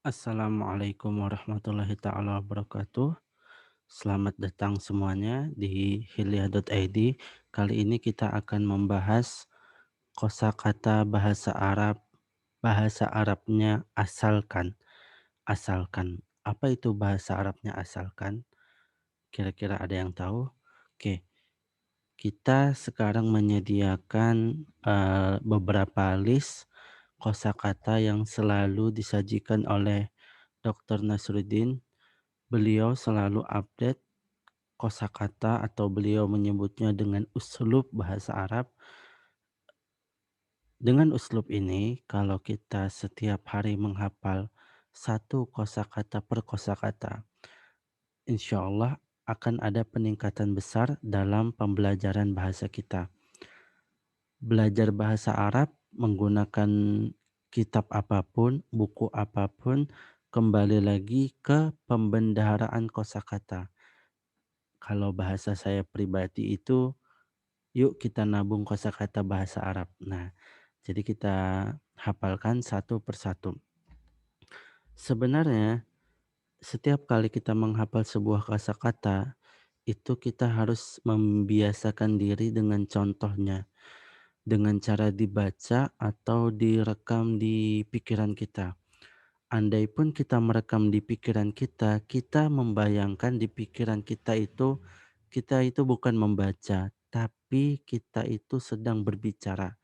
Assalamualaikum warahmatullahi taala wabarakatuh. Selamat datang semuanya di Hilya.id. Kali ini kita akan membahas kosakata bahasa Arab, bahasa Arabnya asalkan. Asalkan. Apa itu bahasa Arabnya asalkan? Kira-kira ada yang tahu? Oke, kita sekarang menyediakan beberapa list kosakata yang selalu disajikan oleh Dr. Nasruddin. Beliau selalu update kosakata atau beliau menyebutnya dengan uslub bahasa Arab. Dengan uslub ini, kalau kita setiap hari menghafal satu kosakata per kosakata, insya Allah akan ada peningkatan besar dalam pembelajaran bahasa kita. Belajar bahasa Arab menggunakan kitab apapun, buku apapun, kembali lagi ke pembendaharaan kosakata. Kalau bahasa saya pribadi itu, yuk kita nabung kosakata bahasa Arab. Nah, jadi kita hafalkan satu persatu. Sebenarnya setiap kali kita menghafal sebuah kosakata, itu kita harus membiasakan diri dengan contohnya, dengan cara dibaca atau direkam di pikiran kita. Andai pun kita merekam di pikiran kita, kita membayangkan di pikiran kita itu bukan membaca, tapi kita itu sedang berbicara.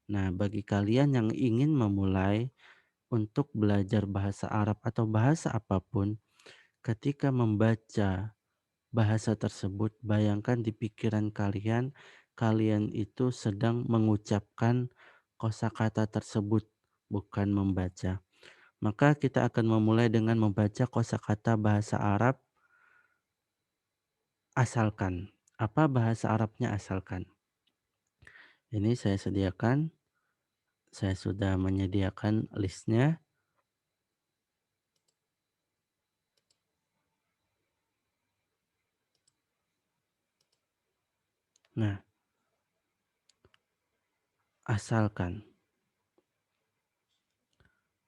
Nah, bagi kalian yang ingin memulai untuk belajar bahasa Arab atau bahasa apapun, ketika membaca bahasa tersebut, bayangkan di pikiran kalian, kalian itu sedang mengucapkan kosakata tersebut, bukan membaca. Maka kita akan memulai dengan membaca kosakata bahasa Arab asalkan. Apa bahasa Arabnya asalkan? Ini saya sudah menyediakan listnya. Nah, asalkan.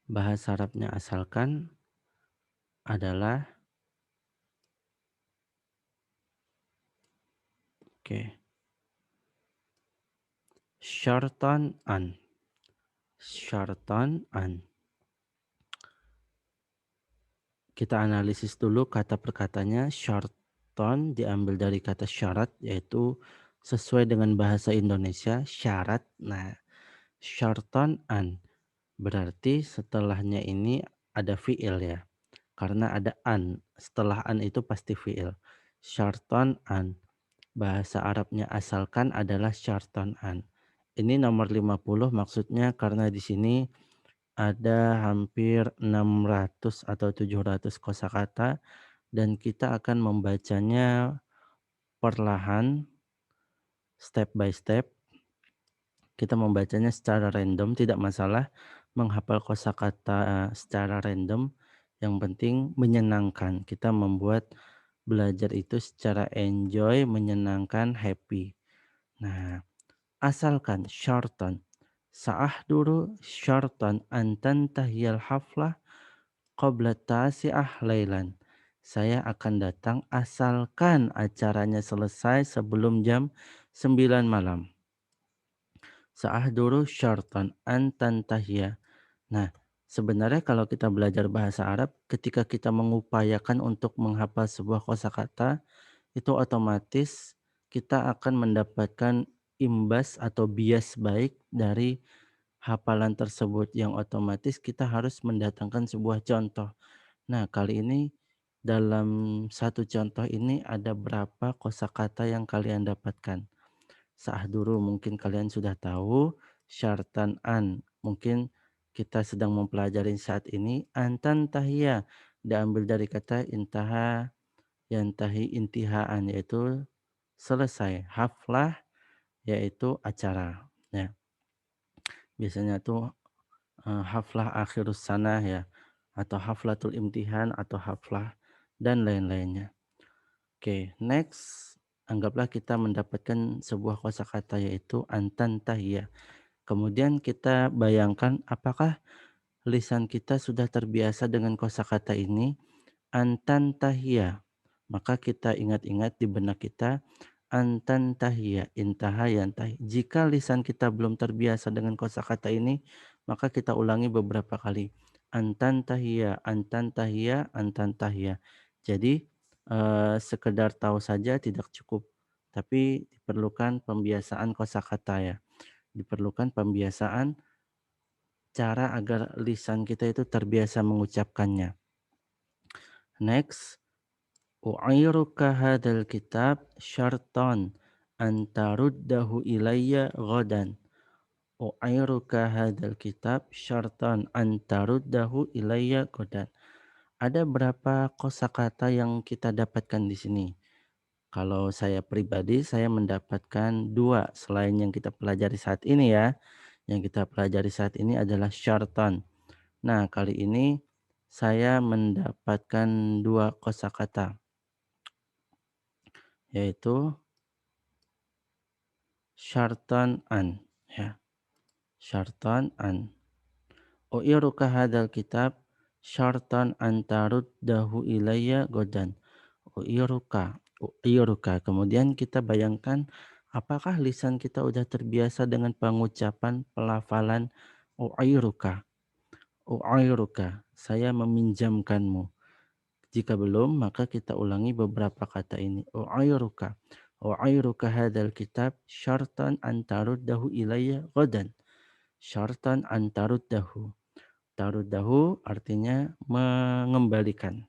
Bahasa Arabnya asalkan adalah, oke, syartan an. Syartan an. Kita analisis dulu kata per katanya. Syartan diambil dari kata syarat, yaitu sesuai dengan bahasa Indonesia, syarat. Nah, syartan an. Berarti setelahnya ini ada fiil ya. Karena ada an. Setelah an itu pasti fiil. Syartan an. Bahasa Arabnya asalkan adalah syartan an. Ini nomor 50 maksudnya karena di sini ada hampir 600 atau 700 kosakata dan kita akan membacanya perlahan, step by step. Kita membacanya secara random, tidak masalah menghafal kosakata secara random. Yang penting menyenangkan. Kita membuat belajar itu secara enjoy, menyenangkan, happy. Nah, asalkan syartan. Sa'ahduru syartan an tantahiyal haflah qabla tasi'ah lailan. Saya akan datang asalkan acaranya selesai sebelum jam 9 malam. Sa'ahduru syartan an tantahiya. Nah, sebenarnya kalau kita belajar bahasa Arab, ketika kita mengupayakan untuk menghafal sebuah kosakata, itu otomatis kita akan mendapatkan imbas atau bias baik dari hafalan tersebut yang otomatis kita harus mendatangkan sebuah contoh. Nah, kali ini dalam satu contoh ini ada berapa kosakata yang kalian dapatkan? Dulu mungkin kalian sudah tahu, syartan an mungkin kita sedang mempelajari saat ini. Antan tahiyya diambil dari kata intaha yantahi intihaan, yaitu selesai. Haflah yaitu acara. Ya, biasanya tuh haflah akhirus sanah ya, atau haflatul imtihan atau haflah dan lain-lainnya. Oke, next. Anggaplah kita mendapatkan sebuah kosakata yaitu antan tahiyya. Kemudian kita bayangkan apakah lisan kita sudah terbiasa dengan kosakata ini, antantahia, maka kita ingat-ingat di benak kita, antantahia, intaha, yantahi. Jika lisan kita belum terbiasa dengan kosakata ini, maka kita ulangi beberapa kali. Antantahia, antantahia, antantahia. Jadi, sekedar tahu saja tidak cukup, tapi diperlukan pembiasaan kosakata ya. Diperlukan pembiasaan cara agar lisan kita itu terbiasa mengucapkannya. Next, u'iruka hadzal kitab syartan an taruddahu ilayya ghadan. U'iruka hadzal kitab syartan an taruddahu ilayya ghadan. Ada berapa kosakata yang kita dapatkan di sini? Kalau saya pribadi, saya mendapatkan dua selain yang kita pelajari saat ini ya. Yang kita pelajari saat ini adalah syartan. Nah, kali ini saya mendapatkan dua kosakata, yaitu syartan an, ya. Syartan an. U'iruka hadzal kitab syartan an taruddahu ilayya godan. U'iruka. Kemudian kita bayangkan apakah lisan kita udah terbiasa dengan pengucapan pelafalan u'iruka. U'iruka, saya meminjamkanmu. Jika belum, maka kita ulangi beberapa kata ini. U'ayruka. U'ayruka hadzal kitab syartan an taruddahu ilayya ghadan. Syartan an taruddahu. Taruddahu artinya mengembalikan.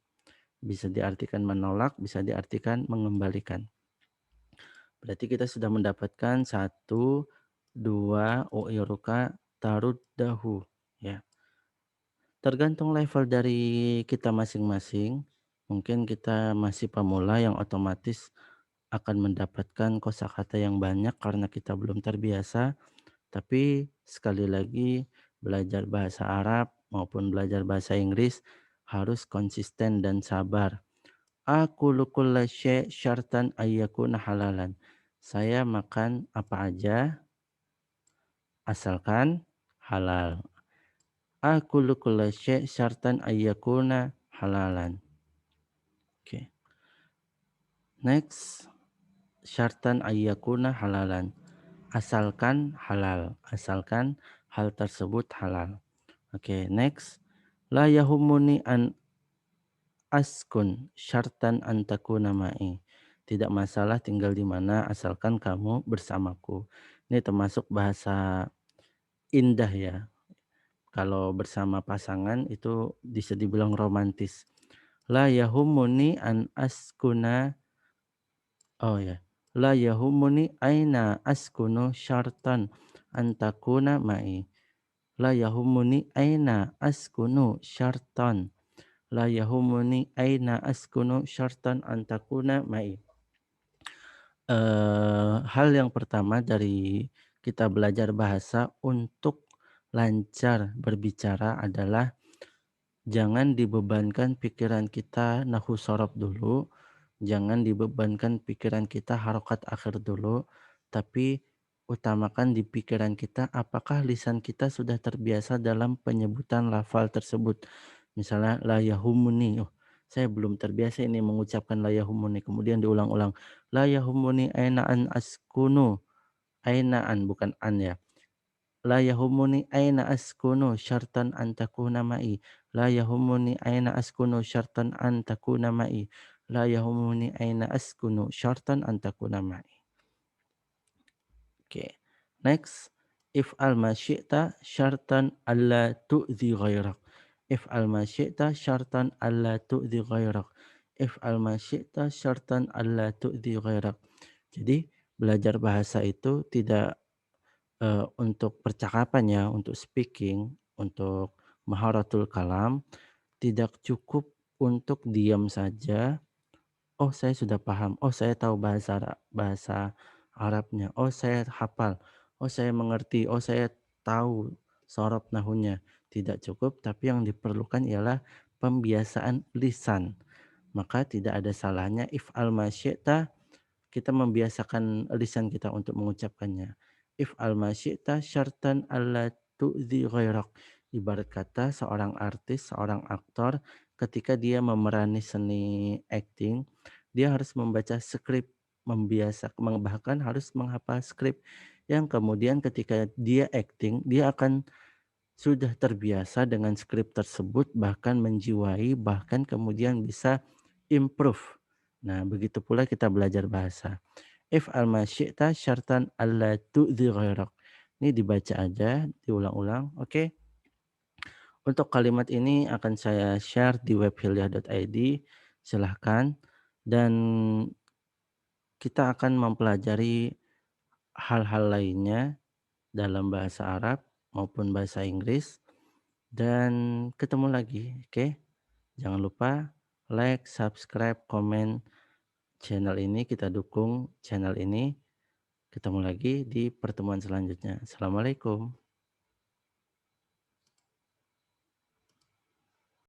Bisa diartikan menolak, bisa diartikan mengembalikan. Berarti kita sudah mendapatkan satu, dua, u'ayruka, taruddahu. Ya. Tergantung level dari kita masing-masing. Mungkin kita masih pemula yang otomatis akan mendapatkan kosakata yang banyak karena kita belum terbiasa. Tapi sekali lagi belajar bahasa Arab maupun belajar bahasa Inggris harus konsisten dan sabar. Aku kulla syartan ayyakuna halalan. Saya makan apa aja asalkan halal. Aku kulla syartan ayyakuna halalan. Oke. Next, syartan ayyakuna halalan. Asalkan halal. Asalkan hal tersebut halal. Oke, next. La yahumuni an askun syartan an takuna ma'i. Tidak masalah tinggal di mana asalkan kamu bersamaku. Ini termasuk bahasa indah ya. Kalau bersama pasangan itu bisa dibilang romantis. La yahumuni an askuna. Oh ya. La yahumuni aina askunu syartan antakuna ma'i. La yahumuni aina askunu syartan. La yahumuni aina askunu syartan antakuna ma'i. Hal yang pertama dari kita belajar bahasa untuk lancar berbicara adalah jangan dibebankan pikiran kita nahu sorof dulu, jangan dibebankan pikiran kita harokat akhir dulu, tapi utamakan di pikiran kita apakah lisan kita sudah terbiasa dalam penyebutan lafal tersebut. Misalnya la yahumuni, oh, saya belum terbiasa ini mengucapkan la yahumuni, kemudian diulang-ulang. La yahumuni aina an askunu, ainaan bukan an ya. La yahumuni aina askunu syartan an takuna ma'i. La yahumuni aina askunu syartan an takuna ma'i. La yahumuni aina askunu syartan an takuna ma'i. Oke. Next, if'al ma syi'ta syartan alla tu'dhi ghairak. If'al ma syi'ta syartan alla tu'dhi ghairak. If'al ma syi'ta syartan alla tu'dhi ghairak. Jadi belajar bahasa itu tidak untuk percakapan ya, untuk speaking, untuk maharatul kalam, tidak cukup untuk diam saja, "Oh, saya sudah paham. Oh, saya tahu bahasa Arabnya. Oh, saya hafal. Oh, saya mengerti. Oh, saya tahu sorof nahwunya." Tidak cukup, tapi yang diperlukan ialah pembiasaan lisan. Maka tidak ada salahnya if'al ma syi'ta, kita membiasakan lisan kita untuk mengucapkannya. If'al ma syi'ta syartan alla tu'dhi ghairak. Ibarat kata seorang artis, seorang aktor ketika dia memerani seni akting, dia harus membaca skrip, bahkan harus menghafal skrip yang kemudian ketika dia akting, dia akan sudah terbiasa dengan skrip tersebut, bahkan menjiwai, bahkan kemudian bisa improve. Nah, begitu pula kita belajar bahasa. If'al ma syi'ta syartan alla tu'dzi ghairak. Ini dibaca aja, diulang-ulang, oke? Untuk kalimat ini akan saya share di webhilya.id, silahkan. Dan kita akan mempelajari hal-hal lainnya dalam bahasa Arab maupun bahasa Inggris. Dan ketemu lagi, oke? Jangan lupa like, subscribe, komen channel ini, kita dukung channel ini. Ketemu lagi di pertemuan selanjutnya. Assalamualaikum.